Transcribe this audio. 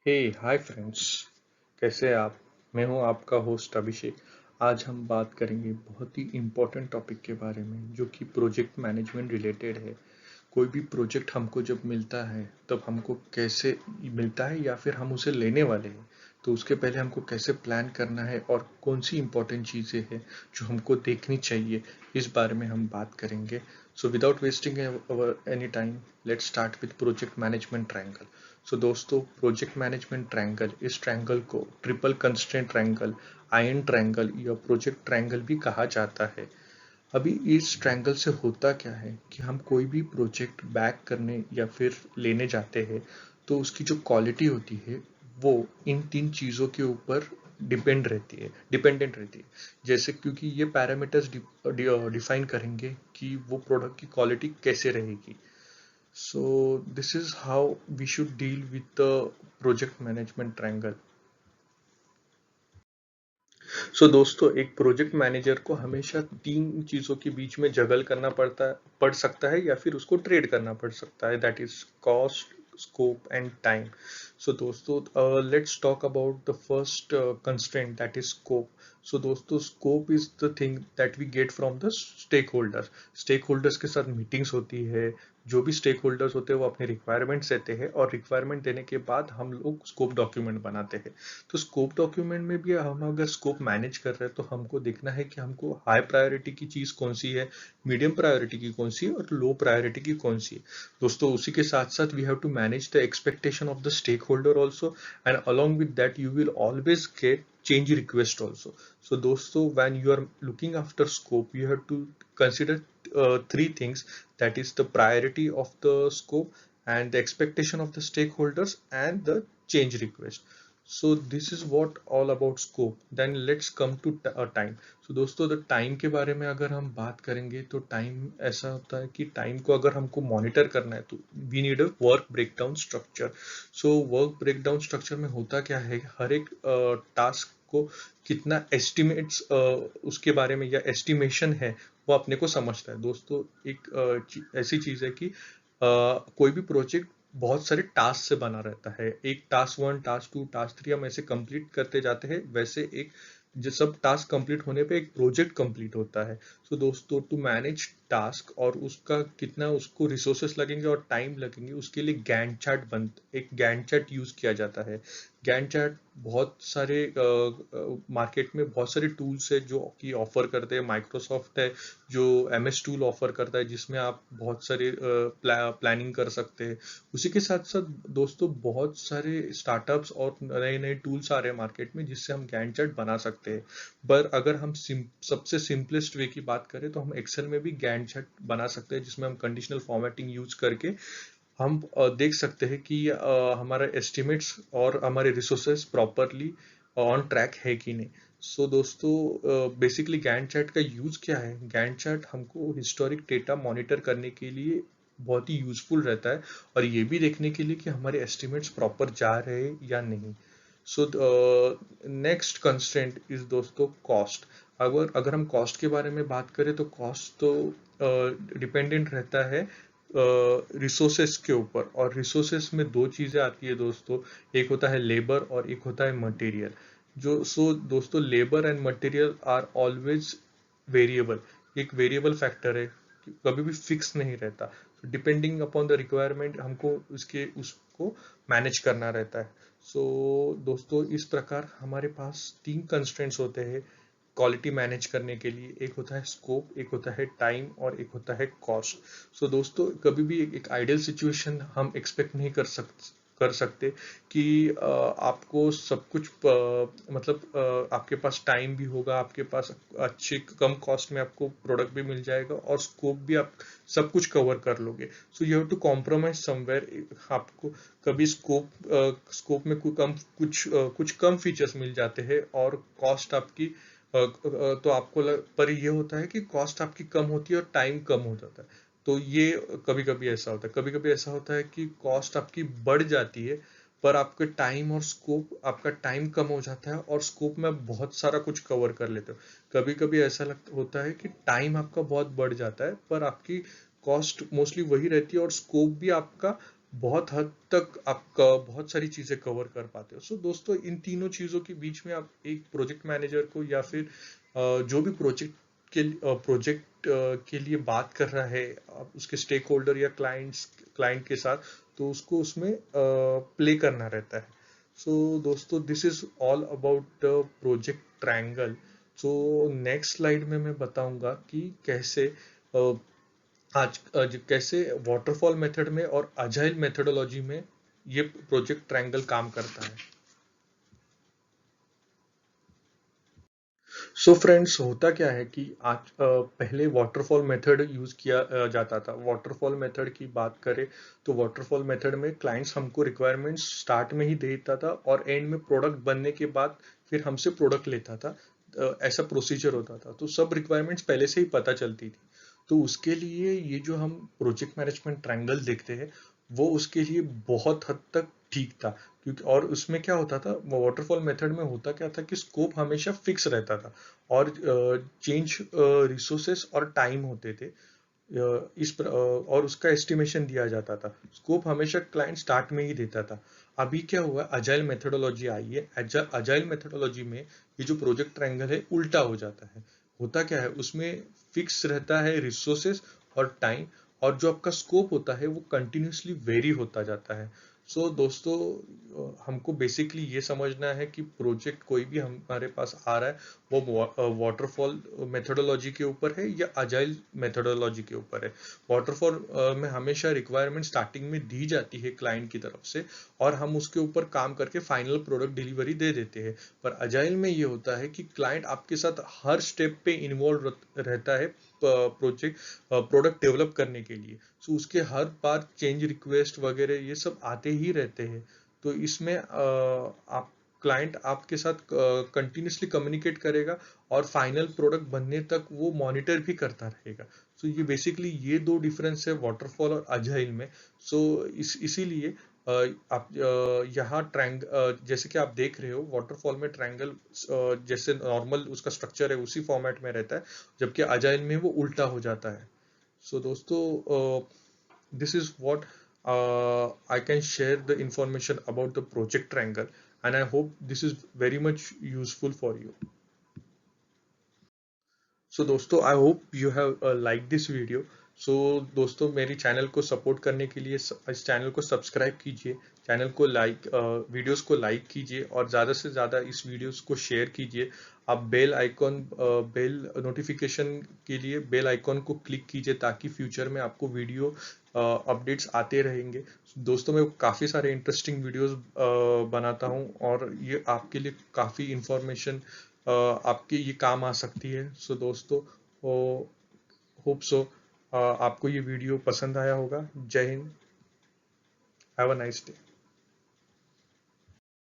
हे hi friends. कैसे हैं आप? मैं हूं आपका होस्ट अभिषेक। आज हम बात करेंगे बहुत ही इम्पोर्टेंट टॉपिक के बारे में जो कि प्रोजेक्ट मैनेजमेंट रिलेटेड है। कोई भी प्रोजेक्ट हमको जब मिलता है तब हमको कैसे मिलता है या फिर हम उसे लेने वाले हैं, तो उसके पहले हमको कैसे प्लान करना है और कौन सी इम्पोर्टेंट चीज़ें हैं जो हमको देखनी चाहिए, इस बारे में हम बात करेंगे। So without wasting any time, let's start with project management triangle. So दोस्तों, प्रोजेक्ट मैनेजमेंट ट्रायंगल, इस ट्रायंगल को triple constraint triangle, iron triangle या प्रोजेक्ट ट्रायंगल भी कहा जाता है। अभी इस ट्रायंगल से होता क्या है कि हम कोई भी प्रोजेक्ट बैक करने या फिर लेने जाते हैं तो उसकी जो क्वालिटी होती है वो इन तीन चीज़ों के ऊपर डिपेंडेंट रहती है। जैसे क्योंकि ये पैरामीटर्स डिफाइन करेंगे कि वो प्रोडक्ट की क्वालिटी कैसे रहेगी। So this is how we should deal with the project management triangle. दोस्तों, एक प्रोजेक्ट मैनेजर को हमेशा तीन चीजों के बीच में जगल करना पड़ सकता है या फिर उसको ट्रेड करना पड़ सकता है, that is cost, scope and time. So दोस्तों, let's talk about the first constraint, that is scope. So दोस्तों, scope is the thing that we get from the stakeholders के साथ मीटिंग्स होती है। जो भी स्टेक होल्डर्स होते हैं वो अपने रिक्वायरमेंट्स देते हैं और रिक्वायरमेंट देने के बाद हम लोग स्कोप डॉक्यूमेंट बनाते हैं। तो स्कोप डॉक्यूमेंट में भी हम अगर स्कोप मैनेज कर रहे हैं तो हमको देखना है कि हमको हाई प्रायोरिटी की चीज कौन सी है, मीडियम प्रायोरिटी की कौन सी है और लो प्रायोरिटी की कौन सी है। दोस्तों, उसी के साथ साथ we have to manage the expectation of the stakeholder also, and along with that you will always get change request also. So dosto, when you are looking after scope, you have to consider three things, that is the priority of the scope and the expectation of the stakeholders and the change request. So this is what all about scope. Then let's come to time. So दोस्तों, the time के बारे में अगर हम बात करेंगे तो time ऐसा होता है कि टाइम को अगर हमको मॉनिटर करना है तो we need a work breakdown structure. So work breakdown structure में होता क्या है, हर एक टास्क को कितना एस्टिमेट्स उसके बारे में या एस्टिमेशन है वो अपने को समझता है। दोस्तों, एक ऐसी चीज है कि कोई भी प्रोजेक्ट बहुत सारे टास्क से बना रहता है। एक task one, task two, task three हम ऐसे कंप्लीट करते जाते हैं, वैसे एक जो सब टास्क कंप्लीट होने पे एक प्रोजेक्ट कंप्लीट होता है। सो दोस्तों, टू मैनेज टास्क और उसका कितना उसको रिसोर्सेस लगेंगे और टाइम लगेंगे, उसके लिए गैंट चार्ट एक गैंट चार्ट यूज किया जाता है। गैंट चार्ट बहुत सारे मार्केट में बहुत सारे टूल्स है जो कि ऑफर करते हैं। माइक्रोसॉफ्ट है जो एमएस टूल ऑफर करता है जिसमें आप बहुत सारे प्लानिंग कर सकते हैं। उसी के साथ साथ दोस्तों, बहुत सारे स्टार्टअप्स और नए नए टूल्स आ रहे हैं मार्केट में जिससे हम गैंट चार्ट बना सकते हैं। पर अगर हम सबसे सिंपलेस्ट वे की बात करें तो हम एक्सेल में भी गैंट चार्ट बना सकते हैं, जिसमें हम कंडीशनल फॉर्मेटिंग यूज करके हम देख सकते हैं कि हमारा एस्टिमेट्स और हमारे रिसोर्सेज प्रॉपरली ऑन ट्रैक है कि नहीं। सो दोस्तों, बेसिकली गैंट चार्ट का यूज क्या है? गैंट चार्ट हमको हिस्टोरिक डेटा मॉनिटर करने के लिए बहुत ही यूजफुल रहता है और ये भी देखने के लिए कि हमारे एस्टिमेट्स प्रॉपर जा रहे हैं या नहीं। सो नेक्स्ट कंस्ट्रेंट इज दोस्तों कॉस्ट। अगर अगर हम कॉस्ट के बारे में बात करें तो कॉस्ट तो डिपेंडेंट रहता है रिसोर्सेस के ऊपर, और रिसोर्सेस में दो चीजें आती है दोस्तों, एक होता है लेबर और एक होता है मटेरियल। दोस्तों, labour and material are always variable. एक वेरिएबल फैक्टर है, कभी भी फिक्स नहीं रहता। डिपेंडिंग अपॉन द रिक्वायरमेंट हमको उसको मैनेज करना रहता है। दोस्तों, इस प्रकार हमारे पास तीन कंस्ट्रेंट्स होते हैं क्वालिटी मैनेज करने के लिए। एक होता है स्कोप, एक होता है टाइम और एक होता है कॉस्ट। दोस्तों, कभी भी एक आइडियल सिचुएशन हम एक्सपेक्ट नहीं कर सकते कि आपको सब कुछ आपके पास टाइम भी होगा, आपके पास अच्छे कम कॉस्ट में आपको प्रोडक्ट भी मिल जाएगा और स्कोप भी आप सब कुछ कवर कर लोगे। So you have to compromise somewhere. आपको कभी स्कोप में कुछ कम फीचर्स मिल जाते हैं और कॉस्ट आपकी तो पर ये होता है कि कॉस्ट आपकी कम होती है और टाइम कम हो जाता है। तो ये कभी कभी ऐसा होता है, कभी कभी ऐसा होता है कि कॉस्ट आपकी बढ़ जाती है पर आपका टाइम कम हो जाता है और स्कोप में बहुत सारा कुछ कवर कर लेते हो। कभी कभी ऐसा होता है कि टाइम आपका बहुत बढ़ जाता है पर आपकी कॉस्ट मोस्टली वही रहती है और स्कोप भी आपका बहुत हद तक आपका बहुत सारी चीजें कवर कर पाते हो। सो दोस्तों, इन तीनों चीजों के बीच में आप एक प्रोजेक्ट मैनेजर को या फिर जो भी प्रोजेक्ट के लिए बात कर रहा है, आप उसके स्टेक होल्डर या क्लाइंट के साथ, तो उसको उसमें प्ले करना रहता है। सो दोस्तों, this is all about the project triangle. So next slide में मैं बताऊंगा कि कैसे कैसे वाटरफॉल मेथड में और अजाइल मेथोडोलॉजी में ये प्रोजेक्ट ट्रायंगल काम करता है। सो फ्रेंड्स, होता क्या है कि पहले वाटरफॉल मेथड यूज किया जाता था। वाटरफॉल मेथड की बात करें तो वाटरफॉल मेथड में क्लाइंट्स हमको रिक्वायरमेंट्स स्टार्ट में ही देता था और एंड में प्रोडक्ट बनने के बाद फिर हमसे प्रोडक्ट लेता था। ऐसा प्रोसीजर होता था, तो सब रिक्वायरमेंट्स पहले से ही पता चलती थी। तो उसके लिए ये जो हम प्रोजेक्ट मैनेजमेंट ट्रायंगल देखते हैं, वो उसके लिए बहुत हद तक ठीक था। क्योंकि और उसमें क्या होता था, वाटरफॉल मेथड में होता क्या था कि स्कोप हमेशा फिक्स रहता था और चेंज रिसोर्सेस और टाइम होते थे। और उसका एस्टिमेशन दिया जाता था। स्कोप हमेशा क्लाइंट स्टार्ट में ही देता था। अभी क्या हुआ, अजाइल मेथोडोलॉजी आई है। अजाइल मेथोडोलॉजी में ये जो प्रोजेक्ट ट्रायंगल है उल्टा हो जाता है। होता क्या है, उसमें फिक्स रहता है रिसोर्सेस और टाइम, और जो आपका स्कोप होता है वो कंटिन्यूसली वेरी होता जाता है। सो दोस्तों, हमको बेसिकली ये समझना है कि प्रोजेक्ट कोई भी हमारे पास आ रहा है वो वाटरफॉल मेथोडोलॉजी के ऊपर है या अजाइल मेथोडोलॉजी के ऊपर है। वाटरफॉल में हमेशा रिक्वायरमेंट स्टार्टिंग में दी जाती है क्लाइंट की तरफ से, और हम उसके ऊपर काम करके फाइनल प्रोडक्ट डिलीवरी दे देते हैं। पर अजाइल में ये होता है कि क्लाइंट आपके साथ हर स्टेप पे इन्वॉल्व रहता है प्रोडक्ट डेवलप करने के लिए। सो उसके हर बार चेंज रिक्वेस्ट वगैरह ये सब आते ही रहते हैं। तो इसमें आप क्लाइंट आपके साथ कंटिन्यूसली कम्युनिकेट करेगा और फाइनल प्रोडक्ट बनने तक वो मॉनिटर भी करता रहेगा। सो ये बेसिकली ये दो डिफरेंस है वाटरफॉल और अजाइल में। सो इसीलिए आप यहाँ जैसे कि आप देख रहे हो, वाटरफॉल में ट्रायंगल जैसे नॉर्मल उसका स्ट्रक्चर है उसी फॉर्मेट में रहता है, जबकि अजाइल में वो उल्टा हो जाता है। सो दोस्तों, this is what I can share the information about the project triangle, and I hope this is very much useful for you. So दोस्तों, I hope you have like this video. So दोस्तों, मेरी channel को support करने के लिए इस channel को subscribe कीजिए, चैनल को वीडियोस को लाइक कीजिए और ज़्यादा से ज़्यादा इस वीडियोस को शेयर कीजिए। आप बेल नोटिफिकेशन के लिए बेल आइकॉन को क्लिक कीजिए ताकि फ्यूचर में आपको वीडियो अपडेट्स आते रहेंगे। दोस्तों, मैं काफ़ी सारे इंटरेस्टिंग वीडियोस बनाता हूँ और ये आपके लिए काफ़ी इंफॉर्मेशन आपके ये काम आ सकती है। सो दोस्तों, होप सो आपको ये वीडियो पसंद आया होगा। जय Hind, have a nice day.